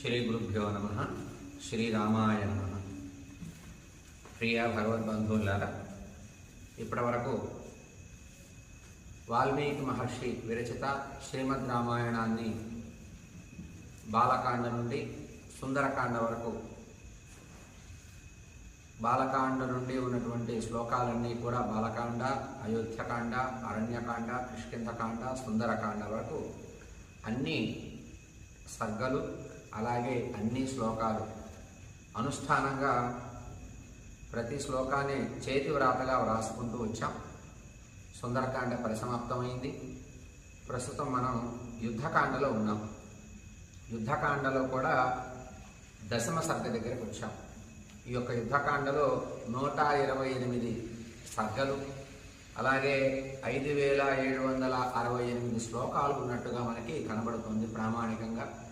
శ్రీ గురుభ్యో నమః. శ్రీరామాయ నమః. ప్రియ భగవద్బంధువులారా, ఇప్పటి వరకు వాల్మీకి మహర్షి విరచిత శ్రీమద్ రామాయణాన్ని బాలకాండ నుండి సుందరకాండ వరకు, బాలకాండ నుండి ఉన్నటువంటి శ్లోకాలన్నీ కూడా బాలకాండ, అయోధ్యకాండ, అరణ్యకాండ, కిష్కింధకాండ, సుందరకాండ వరకు అన్ని సర్గలు, అలాగే అన్ని శ్లోకాలు అనుష్ఠానంగా ప్రతి శ్లోకాన్ని చేతి వ్రాతగా వ్రాసుకుంటూ వచ్చాం. సుందరకాండ పరిసమాప్తమైంది. ప్రస్తుతం మనం యుద్ధకాండలో ఉన్నాం. యుద్ధకాండలో కూడా దశమ సర్గ దగ్గరకు వచ్చాం. ఈ యొక్క యుద్ధకాండలో 128 సర్గలు, అలాగే 5768 శ్లోకాలు ఉన్నట్టుగా మనకి కనబడుతుంది ప్రామాణికంగా.